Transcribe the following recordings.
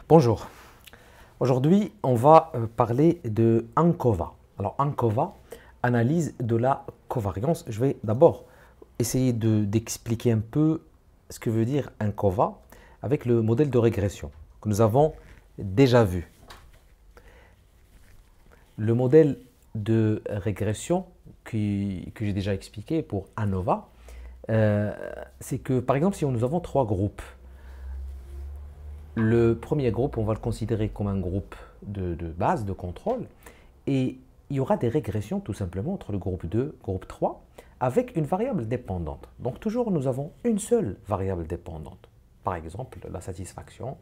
Bonjour. Aujourd'hui, on va parler de ANCOVA. Alors, ANCOVA, analyse de la covariance. Je vais d'abord essayer d'expliquer un peu ce que veut dire ANCOVA avec le modèle de régression que nous avons déjà vu. Le modèle de régression que j'ai déjà expliqué pour ANOVA, c'est que, par exemple, si nous avons trois groupes, le premier groupe, on va le considérer comme un groupe de base, de contrôle, et il y aura des régressions tout simplement entre le groupe 2, groupe 3, avec une variable dépendante. Donc toujours, nous avons une seule variable dépendante. Par exemple, la satisfaction,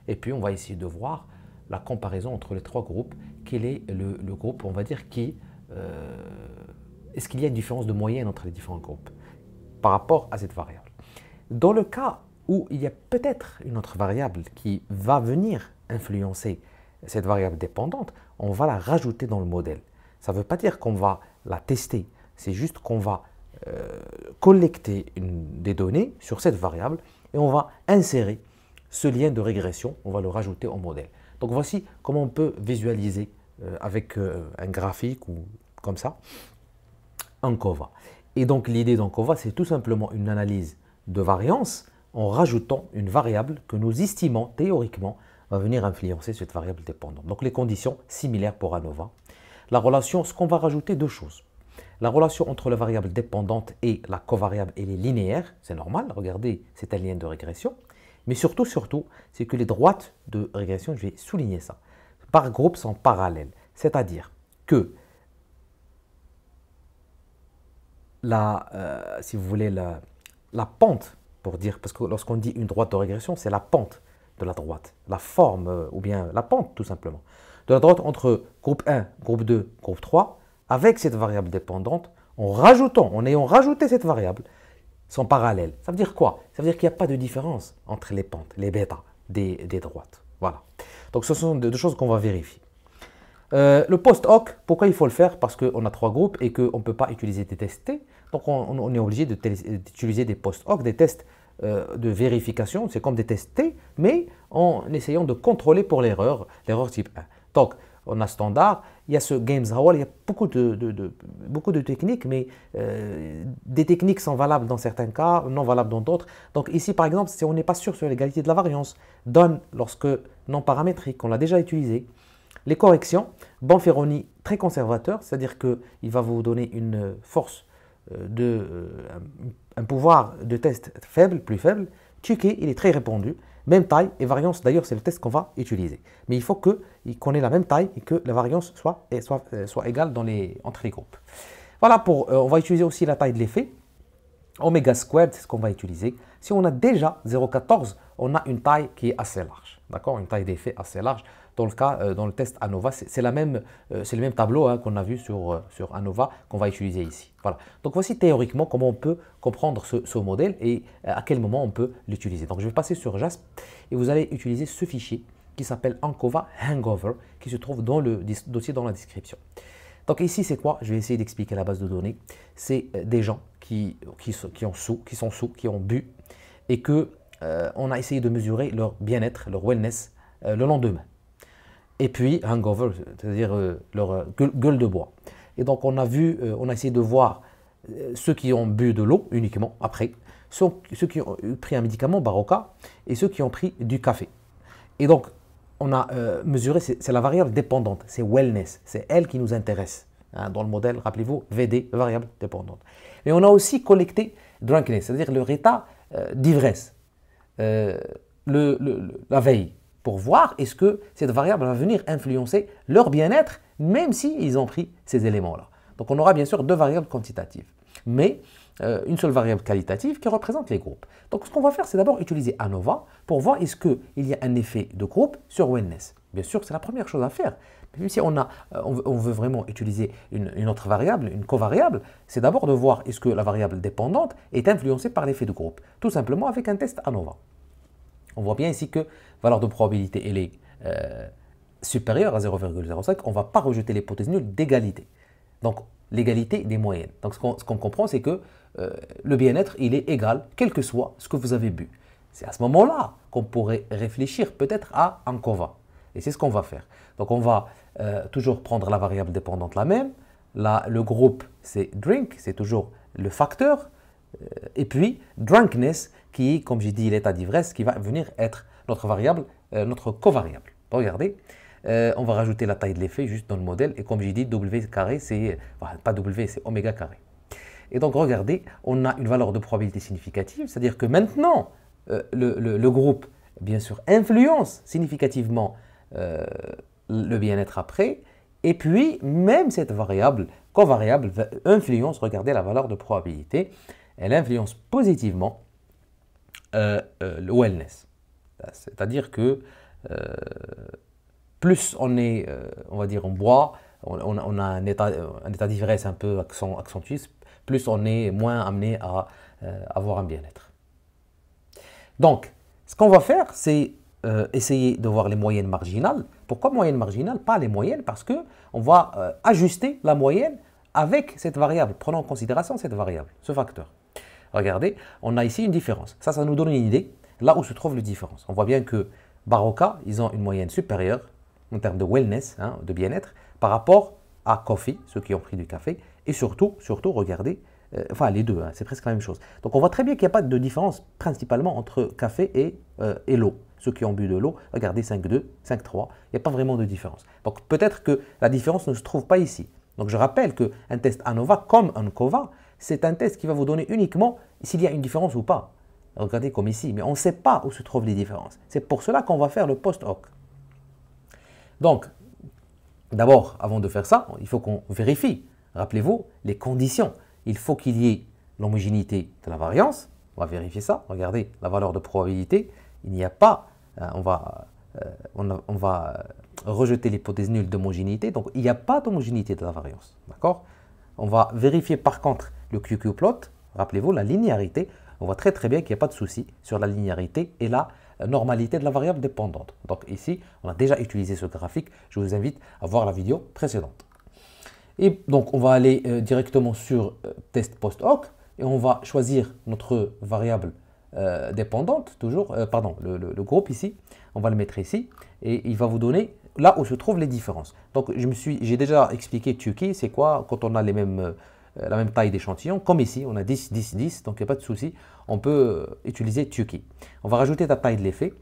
et puis on va essayer de voir la comparaison entre les trois groupes. Quel est le groupe, on va dire, est-ce qu'il y a une différence de moyenne entre les différents groupes par rapport à cette variable. Dans le cas où il y a peut-être une autre variable qui va venir influencer cette variable dépendante, on va la rajouter dans le modèle. Ça ne veut pas dire qu'on va la tester, c'est juste qu'on va collecter des données sur cette variable et on va insérer ce lien de régression, on va le rajouter au modèle. Donc voici comment on peut visualiser avec un graphique ou comme ça, ANCOVA. Et donc l'idée d'ANCOVA, c'est tout simplement une analyse de variance en rajoutant une variable que nous estimons théoriquement va venir influencer cette variable dépendante. Donc les conditions similaires pour ANOVA. La relation, ce qu'on va rajouter, deux choses. La relation entre la variable dépendante et la covariable, elle est linéaire, c'est normal, regardez, c'est un lien de régression. Mais surtout, c'est que les droites de régression, je vais souligner ça, par groupe sont parallèles. C'est-à-dire que si vous voulez, la pente, pour dire, parce que lorsqu'on dit une droite de régression, c'est la pente de la droite, la forme, ou bien la pente tout simplement, de la droite entre groupe 1, groupe 2, groupe 3, avec cette variable dépendante, en ayant rajouté cette variable, sont parallèles. Ça veut dire quoi? Ça veut dire qu'il n'y a pas de différence entre les pentes, les bêtas des droites. Voilà. Donc ce sont deux choses qu'on va vérifier. Le post-hoc, pourquoi il faut le faire? Parce qu'on a trois groupes et qu'on ne peut pas utiliser des tests T. Donc on est obligé d'utiliser des post-hoc, des tests de vérification. C'est comme des tests T, mais en essayant de contrôler pour l'erreur type 1. Donc on a standard, il y a ce Games Hall, il y a beaucoup de techniques, mais des techniques sont valables dans certains cas, non valables dans d'autres. Donc ici par exemple, si on n'est pas sûr sur l'égalité de la variance, donne lorsque non paramétrique, on l'a déjà utilisé. Les corrections, Bonferroni très conservateur, c'est-à-dire qu'il va vous donner une force, un pouvoir de test faible, plus faible. Tukey, il est très répandu, même taille et variance, d'ailleurs c'est le test qu'on va utiliser. Mais il faut qu'on ait la même taille et que la variance soit égale entre les groupes. Voilà, on va utiliser aussi la taille de l'effet. Oméga squared, c'est ce qu'on va utiliser. Si on a déjà 0,14, on a une taille qui est assez large, d'accord, une taille d'effet assez large. Dans le cas, dans le test ANOVA, c'est le même tableau qu'on a vu sur ANOVA qu'on va utiliser ici. Voilà. Donc voici théoriquement comment on peut comprendre ce modèle et à quel moment on peut l'utiliser. Donc je vais passer sur JASP et vous allez utiliser ce fichier qui s'appelle ANCOVA Hangover qui se trouve dans le dossier dans la description. Donc ici c'est quoi? Je vais essayer d'expliquer la base de données. C'est des gens qui ont bu et on a essayé de mesurer leur bien-être, leur wellness le lendemain. Et puis hangover, c'est-à-dire leur gueule de bois. Et donc on a essayé de voir ceux qui ont bu de l'eau uniquement après, ceux qui ont pris un médicament Baroka et ceux qui ont pris du café. Et donc on a mesuré, c'est la variable dépendante, c'est wellness, c'est elle qui nous intéresse. Hein, dans le modèle, rappelez-vous, VD, variable dépendante. Et on a aussi collecté drunkenness, c'est-à-dire leur état d'ivresse, la veille, pour voir est-ce que cette variable va venir influencer leur bien-être, même s'ils ont pris ces éléments-là. Donc on aura bien sûr deux variables quantitatives, mais une seule variable qualitative qui représente les groupes. Donc ce qu'on va faire, c'est d'abord utiliser ANOVA pour voir est-ce qu'il y a un effet de groupe sur wellness. Bien sûr, c'est la première chose à faire. Même si on veut vraiment utiliser une autre variable, une covariable, c'est d'abord de voir est-ce que la variable dépendante est influencée par l'effet de groupe, tout simplement avec un test ANOVA. On voit bien ici que valeur de probabilité elle est supérieure à 0,05. On ne va pas rejeter l'hypothèse nulle d'égalité. Donc l'égalité des moyennes. Donc ce qu'on comprend, c'est que le bien-être, il est égal, quel que soit ce que vous avez bu. C'est à ce moment-là qu'on pourrait réfléchir peut-être à un COVA. Et c'est ce qu'on va faire. Donc on va toujours prendre la variable dépendante la même. Là, le groupe, c'est drink, c'est toujours le facteur. Et puis, drunkenness, qui est, comme j'ai dit, l'état d'ivresse, qui va venir être notre variable, notre covariable. Regardez, on va rajouter la taille de l'effet juste dans le modèle. Et comme j'ai dit, W carré, c'est, enfin, pas W, c'est oméga carré. Et donc, regardez, on a une valeur de probabilité significative, c'est-à-dire que maintenant, le groupe, bien sûr, influence significativement le bien-être après. Et puis, même cette variable, covariable, influence, regardez la valeur de probabilité, elle influence positivement le wellness. C'est-à-dire que plus on est, on va dire, on boit, on a un état d'ivresse un peu accentué, plus on est moins amené à avoir un bien-être. Donc, ce qu'on va faire, c'est essayer de voir les moyennes marginales. Pourquoi moyenne marginale? Pas les moyennes, parce qu'on va ajuster la moyenne avec cette variable, prenons en considération cette variable, ce facteur. Regardez, on a ici une différence. Ça nous donne une idée là où se trouve la différence. On voit bien que Baroka, ils ont une moyenne supérieure en termes de wellness, hein, de bien-être, par rapport à Coffee, ceux qui ont pris du café, et surtout, regardez, enfin les deux, hein, c'est presque la même chose. Donc on voit très bien qu'il n'y a pas de différence principalement entre café et l'eau. Ceux qui ont bu de l'eau, regardez 5,2, 5,3, il n'y a pas vraiment de différence. Donc peut-être que la différence ne se trouve pas ici. Donc je rappelle qu'un test ANOVA comme un COVA, c'est un test qui va vous donner uniquement s'il y a une différence ou pas. Regardez comme ici, mais on ne sait pas où se trouvent les différences. C'est pour cela qu'on va faire le post-hoc. Donc, d'abord, avant de faire ça, il faut qu'on vérifie. Rappelez-vous, les conditions. Il faut qu'il y ait l'homogénéité de la variance. On va vérifier ça. Regardez la valeur de probabilité. Il n'y a pas, on va rejeter l'hypothèse nulle d'homogénéité. Donc, il n'y a pas d'homogénéité de la variance. D'accord? On va vérifier par contre le QQ-plot. Rappelez-vous, la linéarité. On voit très bien qu'il n'y a pas de souci sur la linéarité et la normalité de la variable dépendante. Donc ici, on a déjà utilisé ce graphique. Je vous invite à voir la vidéo précédente. Et donc, on va aller directement sur test post-hoc et on va choisir notre variable dépendante, toujours, pardon, le groupe ici. On va le mettre ici et il va vous donner là où se trouvent les différences. Donc, j'ai déjà expliqué Tukey, c'est quoi quand on a la même taille d'échantillon. Comme ici, on a 10, 10, 10, donc il n'y a pas de souci. On peut utiliser Tukey. On va rajouter la taille de l'effet.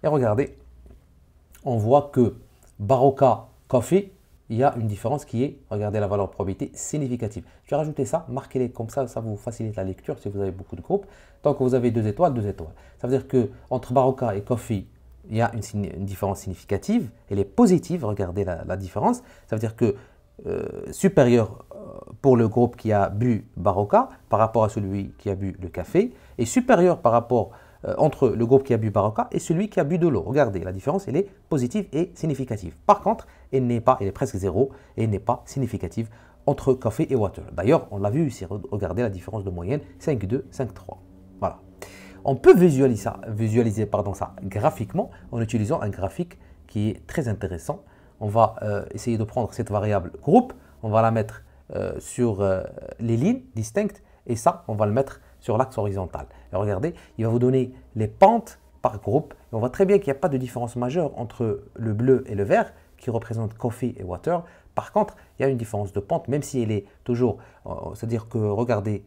Et regardez, on voit que Baroka Coffee, il y a une différence qui est, regardez la valeur de probabilité, significative. Je vais rajouter ça, marquez-les comme ça vous facilite la lecture si vous avez beaucoup de groupes. Donc vous avez 2 étoiles, 2 étoiles. Ça veut dire qu'entre Baroka et Coffee, il y a une différence significative. Elle est positive, regardez la différence. Ça veut dire que supérieur pour le groupe qui a bu Baroka par rapport à celui qui a bu le café et supérieur par rapport entre le groupe qui a bu Baroka et celui qui a bu de l'eau. Regardez, la différence, elle est positive et significative. Par contre, elle est presque zéro et elle n'est pas significative entre café et water. D'ailleurs, on l'a vu ici, regardez la différence de moyenne, 5,2, 5,3. Voilà. On peut visualiser ça graphiquement en utilisant un graphique qui est très intéressant. On va essayer de prendre cette variable groupe, on va la mettre sur les lignes distinctes et ça, on va le mettre sur l'axe horizontal. Et regardez, il va vous donner les pentes par groupe. Et on voit très bien qu'il n'y a pas de différence majeure entre le bleu et le vert qui représentent coffee et water. Par contre, il y a une différence de pente, même si elle est toujours, c'est-à-dire que regardez,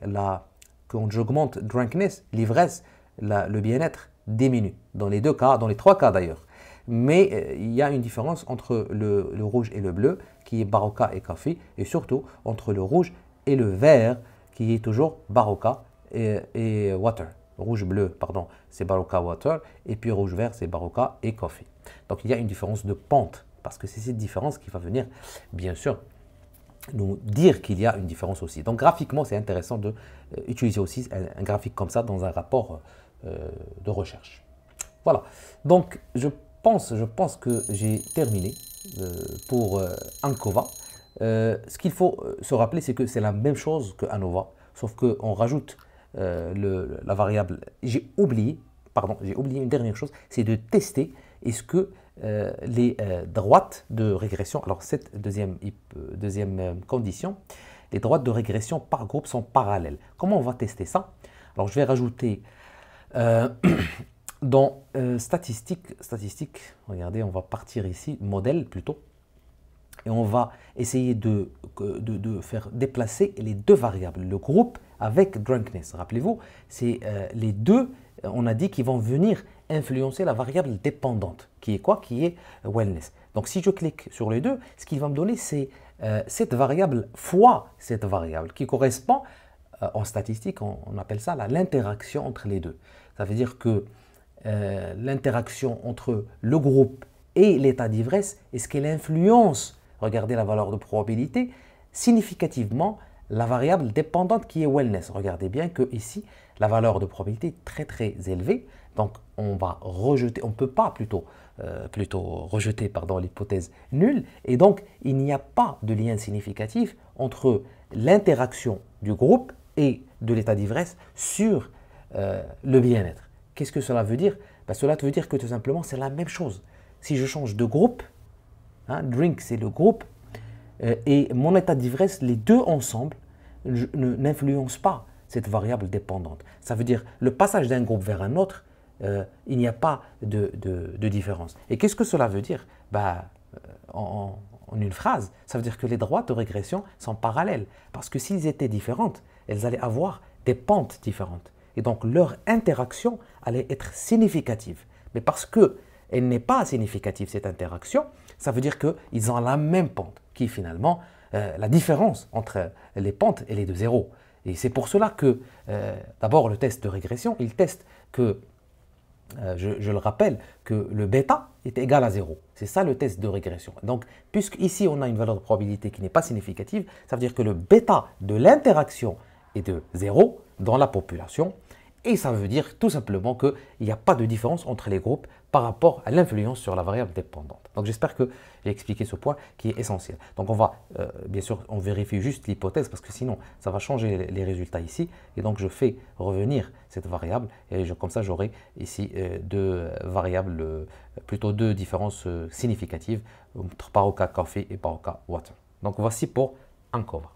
quand j'augmente drunkenness, l'ivresse, le bien-être diminue. Dans les 2 cas, dans les 3 cas d'ailleurs. Mais il y a une différence entre le rouge et le bleu, qui est Baroka et Coffee, et surtout entre le rouge et le vert, qui est toujours Baroka et Water. Rouge-bleu, pardon, c'est Baroka Water, et puis rouge-vert, c'est Baroka et Coffee. Donc il y a une différence de pente, parce que c'est cette différence qui va venir, bien sûr, nous dire qu'il y a une différence aussi. Donc graphiquement, c'est intéressant d'utiliser aussi un graphique comme ça dans un rapport de recherche. Voilà, donc je pense que j'ai terminé pour ANCOVA. Ce qu'il faut se rappeler, c'est que c'est la même chose que ANOVA, sauf qu'on rajoute la variable. J'ai oublié une dernière chose, c'est de tester est-ce que les droites de régression, alors cette deuxième condition, les droites de régression par groupe sont parallèles. Comment on va tester ça? Alors je vais rajouter Dans statistique, regardez, on va partir ici, modèle plutôt, et on va essayer de faire déplacer les deux variables, le groupe avec drunkenness. Rappelez-vous, c'est les deux, on a dit qu'ils vont venir influencer la variable dépendante, qui est quoi? Qui est wellness. Donc si je clique sur les deux, ce qu'il va me donner, c'est cette variable fois cette variable, qui correspond, en statistique, on appelle ça l'interaction entre les deux. Ça veut dire que l'interaction entre le groupe et l'état d'ivresse, est-ce qu'elle influence, regardez la valeur de probabilité, significativement la variable dépendante qui est wellness. Regardez bien que ici, la valeur de probabilité est très très élevée. Donc on va rejeter, on ne peut pas plutôt rejeter l'hypothèse nulle. Et donc il n'y a pas de lien significatif entre l'interaction du groupe et de l'état d'ivresse sur le bien-être. Qu'est-ce que cela veut dire? Cela veut dire que tout simplement c'est la même chose. Si je change de groupe, drink c'est le groupe, et mon état d'ivresse, les deux ensemble, n'influencent pas cette variable dépendante. Ça veut dire le passage d'un groupe vers un autre, il n'y a pas de différence. Et qu'est-ce que cela veut dire? En une phrase, ça veut dire que les droites de régression sont parallèles. Parce que s'ils étaient différentes, elles allaient avoir des pentes différentes. Et donc leur interaction allait être significative. Mais parce qu'elle n'est pas significative, cette interaction, ça veut dire qu'ils ont la même pente, qui est finalement la différence entre les pentes et les deux zéros. Et c'est pour cela que, d'abord, le test de régression, il teste que, je le rappelle, que le bêta est égal à 0. C'est ça le test de régression. Donc, puisqu'ici on a une valeur de probabilité qui n'est pas significative, ça veut dire que le bêta de l'interaction est de 0 dans la population. Et ça veut dire tout simplement qu'il n'y a pas de différence entre les groupes par rapport à l'influence sur la variable dépendante. Donc j'espère que j'ai expliqué ce point qui est essentiel. Donc on va, bien sûr, on vérifie juste l'hypothèse parce que sinon ça va changer les résultats ici. Et donc je fais revenir cette variable et comme ça j'aurai ici deux variables, plutôt deux différences significatives, Paroka Coffee et Paroka Water. Donc voici pour Ankova.